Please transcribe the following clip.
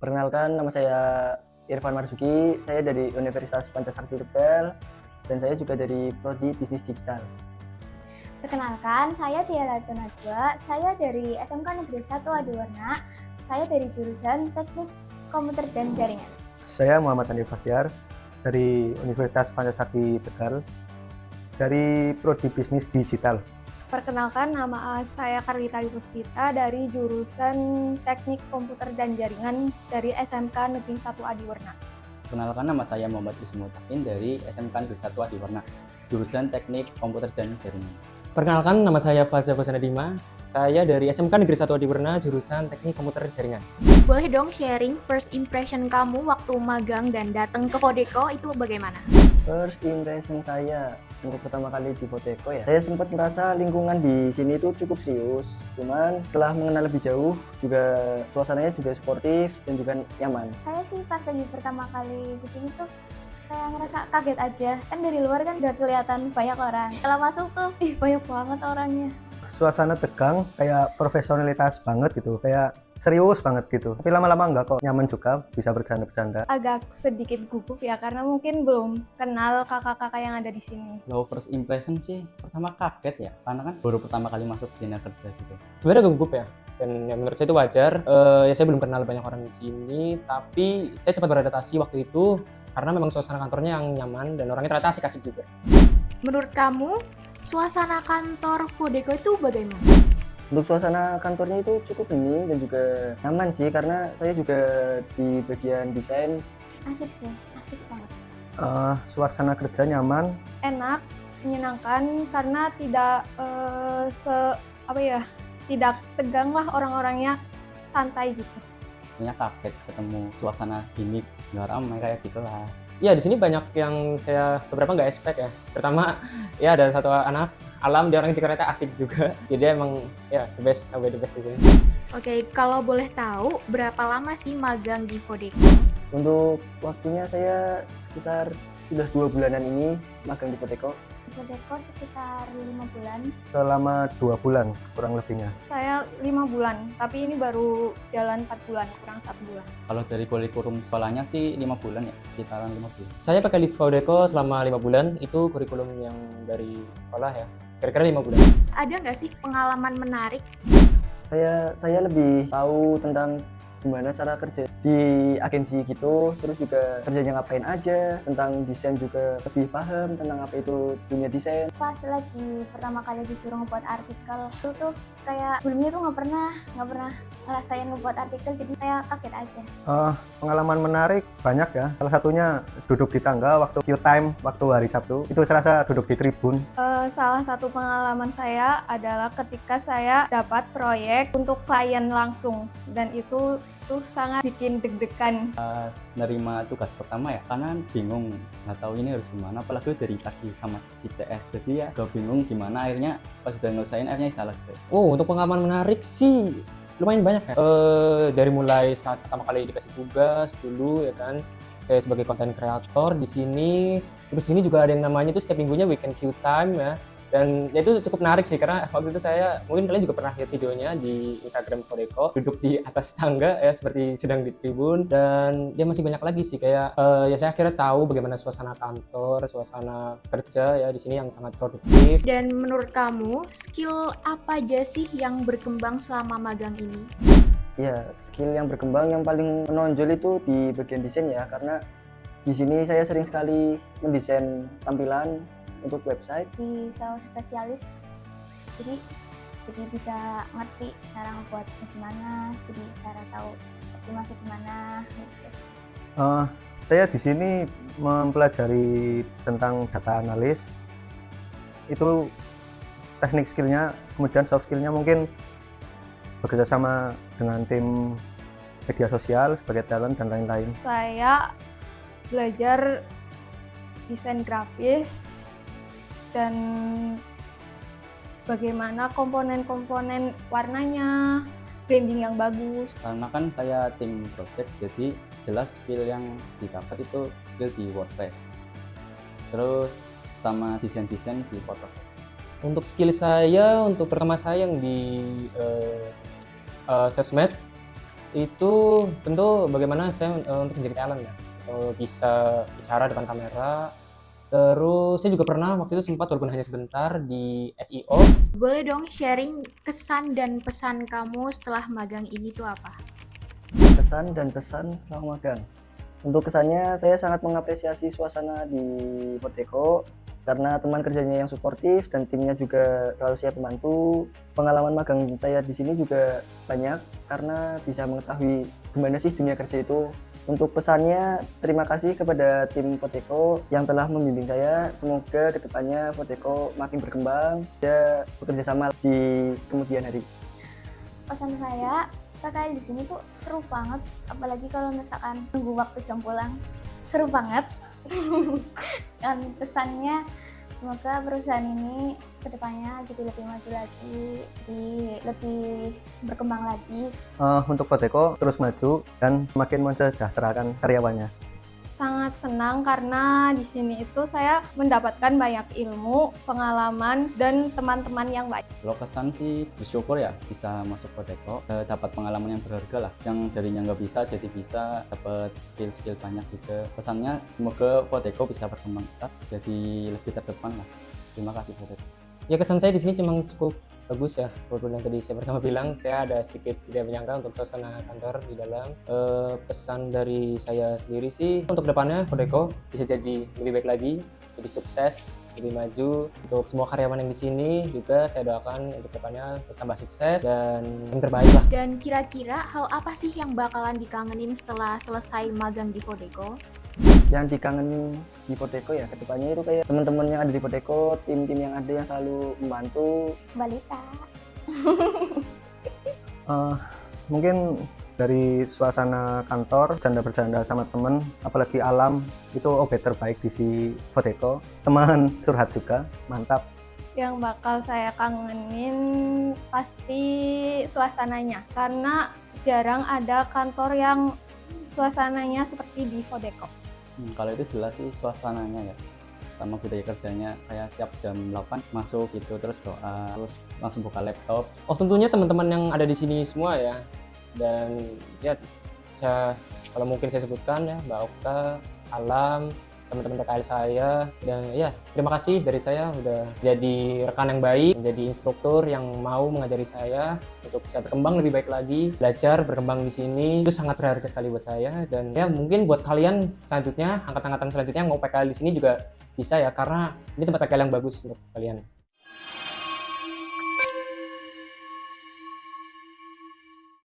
Perkenalkan, nama saya Irfan Marzuki, saya dari Universitas Pancasakti Tegal, dan saya juga dari Prodi Bisnis Digital. Perkenalkan, saya Tiara Najwa, saya dari SMK Negeri 1 Adiwarna, saya dari jurusan Teknik Komputer dan Jaringan. Saya Muhammad Andi Fahyar dari Universitas Pancasakti Tegal, dari Prodi Bisnis Digital. Perkenalkan, nama saya Karlita Puspita dari jurusan Teknik Komputer dan Jaringan dari SMK Negeri 1 Adiwarna. Perkenalkan, nama saya Muhammad Ismul Takin dari SMK Negeri 1 Adiwarna, jurusan Teknik Komputer dan Jaringan. Perkenalkan, nama saya Fazza Fasanadima. Saya dari SMK Negeri 1 Adiwarna, jurusan Teknik Komputer Jaringan. Boleh dong sharing first impression kamu waktu magang dan datang ke Vodeko itu bagaimana? First impression saya untuk pertama kali di Vodeko ya, saya sempat merasa lingkungan di sini itu cukup serius. Cuman setelah mengenal lebih jauh, juga suasananya juga sportif dan juga nyaman. Saya sih pas lagi pertama kali di sini tuh kayak ngerasa kaget aja. Kan dari luar kan udah kelihatan banyak orang. Setelah masuk tuh, banyak banget orangnya. Suasana tegang, kayak profesionalitas banget gitu, kayak serius banget gitu. Tapi lama-lama enggak kok, nyaman juga, bisa bercanda-bercanda. Agak sedikit gugup ya, karena mungkin belum kenal kakak-kakak yang ada di sini. Low first impression sih, pertama kaget ya, karena kan baru pertama kali masuk dunia kerja gitu. Sebenarnya agak gugup ya, dan ya menurut saya itu wajar. Ya saya belum kenal banyak orang di sini, tapi saya cepat beradaptasi waktu itu karena memang suasana kantornya yang nyaman dan orangnya ternyata asik-asik juga. Menurut kamu, suasana kantor Vodeko itu bagaimana? Untuk suasana kantornya itu cukup hening dan juga nyaman sih, karena saya juga di bagian desain. Asik sih, asik banget. Suasana kerja nyaman, Enak, menyenangkan karena tidak tidak tegang lah, orang-orangnya santai gitu. Sebenarnya kaget ketemu suasana gini, nggak ramai kayak di kelas. Ya di sini banyak yang saya beberapa nggak expect ya. Pertama, ya ada satu anak alam, dia orang juga ternyata asik juga. Jadi emang ya the best di sini. Oke, kalau boleh tahu berapa lama sih magang di Vodeko? Untuk waktunya saya sekitar sudah 2 bulanan ini magang di Vodeko. Vodeko sekitar 5 bulan. selama 2 bulan kurang lebihnya. Saya 5 bulan, tapi ini baru jalan 4 bulan, kurang 1 bulan. Kalau dari kurikulum sekolahnya sih 5 bulan ya, sekitaran 5 bulan. Saya pakai di Vodeko selama 5 bulan, itu kurikulum yang dari sekolah ya. Kira-kira 5 bulan. Ada nggak sih pengalaman menarik? Saya lebih tahu tentang gimana cara kerja di agensi gitu, terus juga kerjanya ngapain aja, tentang desain juga lebih paham tentang apa itu dunia desain. Pas lagi pertama kali disuruh ngebuat artikel, itu tuh kayak sebelumnya tuh nggak pernah ngerasain ngebuat artikel, jadi kayak kaget aja. Pengalaman menarik banyak ya. Salah satunya duduk di tangga waktu Q time, waktu hari Sabtu. Itu saya rasa duduk di tribun. Salah satu pengalaman saya adalah ketika saya dapat proyek untuk klien langsung, dan itu tuh sangat bikin deg-degan. Pas nerima tugas pertama ya, karena bingung, nggak tahu ini harus gimana, apalagi dari tadi sama si CS. Jadi ya agak bingung gimana, akhirnya pas udah ngelesain akhirnya salah gitu. Oh, untuk pengalaman menarik sih lumayan banyak ya. Dari mulai saat pertama kali dikasih tugas dulu ya kan, saya sebagai content creator di sini. Terus ini juga ada yang namanya itu setiap minggunya weekend Q time ya. Dan ya itu cukup menarik sih, karena waktu itu saya, mungkin kalian juga pernah lihat videonya di Instagram Vodeko, duduk di atas tangga ya seperti sedang di tribun. Dan dia masih banyak lagi sih, kayak ya saya akhirnya tahu bagaimana suasana kantor, suasana kerja ya di sini yang sangat produktif. Dan menurut kamu, skill apa aja sih yang berkembang selama magang ini? Ya, skill yang berkembang yang paling menonjol itu di bagian desain ya, karena di sini saya sering sekali mendesain tampilan untuk website. Di SEO spesialis, jadi bisa ngerti cara ngebuatnya gimana, jadi cara tahu optimasi gimana gitu. Saya di sini mempelajari tentang data analis. Itu teknik skillnya, kemudian soft skillnya mungkin bekerja sama dengan tim media sosial sebagai talent dan lain-lain. Saya belajar desain grafis dan bagaimana komponen-komponen warnanya, branding yang bagus. Karena kan saya tim project, jadi jelas skill yang didapat itu skill di WordPress, terus sama desain-desain di Photoshop. Untuk skill saya, untuk pertama saya yang di sosmed itu tentu bagaimana saya untuk menjadi talent ya. Bisa bicara depan kamera. Terus saya juga pernah waktu itu sempat walaupun hanya sebentar di SEO. Boleh dong sharing kesan dan pesan kamu setelah magang ini tuh apa? Kesan dan pesan selama magang. Untuk kesannya, saya sangat mengapresiasi suasana di Fodeco karena teman kerjanya yang suportif dan timnya juga selalu siap membantu. Pengalaman magang saya di sini juga banyak karena bisa mengetahui gimana sih dunia kerja itu. Untuk pesannya, terima kasih kepada tim Fodeco yang telah membimbing saya. Semoga kedepannya Fodeco makin berkembang dan bekerja sama di kemudian hari. Pesan saya, PKL di sini tuh seru banget, apalagi kalau misalkan tunggu waktu jam pulang. Seru banget. Dan pesannya, semoga perusahaan ini kedepannya jadi lebih maju lagi, jadi lebih berkembang lagi. Untuk Fodeco terus maju dan semakin mensejahterakan karyawannya. Sangat senang karena di sini itu saya mendapatkan banyak ilmu, pengalaman, dan teman-teman yang baik. Kalau kesan sih bersyukur ya bisa masuk Fodeco, dapat pengalaman yang berharga lah, yang darinya nggak bisa jadi bisa, dapat skill-skill banyak juga. Pesannya semoga Fodeco bisa berkembang pesat, jadi lebih terdepan lah. Terima kasih Fodeco. Ya kesan saya di sini memang cukup bagus ya. Walaupun yang tadi saya pertama bilang, saya ada sedikit tidak menyangka untuk suasana kantor di dalam. Pesan dari saya sendiri sih untuk depannya Fodeco bisa jadi lebih baik lagi, lebih sukses, lebih maju. Untuk semua karyawan yang di sini juga saya doakan untuk depannya untuk tambah sukses dan yang terbaik lah. Dan kira-kira hal apa sih yang bakalan dikangenin setelah selesai magang di Fodeco? Yang dikangenin di Fodeco ya kedepannya itu kayak teman-teman yang ada di Fodeco, tim-tim yang ada yang selalu membantu. Balita. Mungkin dari suasana kantor, bercanda sama temen, apalagi alam, itu obat terbaik di si Fodeco. Teman curhat juga, mantap. Yang bakal saya kangenin pasti suasananya, karena jarang ada kantor yang suasananya seperti di Fodeco. Kalau itu jelas sih suasananya ya, sama budaya kerjanya kayak setiap jam 8 masuk gitu, terus doa, terus langsung buka laptop. Oh tentunya teman-teman yang ada di sini semua ya, dan ya kalau mungkin saya sebutkan ya Mbak Okta, Alam, teman-teman PKL saya, dan ya terima kasih dari saya udah jadi rekan yang baik, menjadi instruktur yang mau mengajari saya untuk bisa berkembang lebih baik lagi, belajar berkembang di sini itu sangat berharga sekali buat saya. Dan ya mungkin buat kalian selanjutnya, angkatan-angkatan selanjutnya yang mau PKL di sini juga bisa ya, karena ini tempat PKL yang bagus untuk kalian.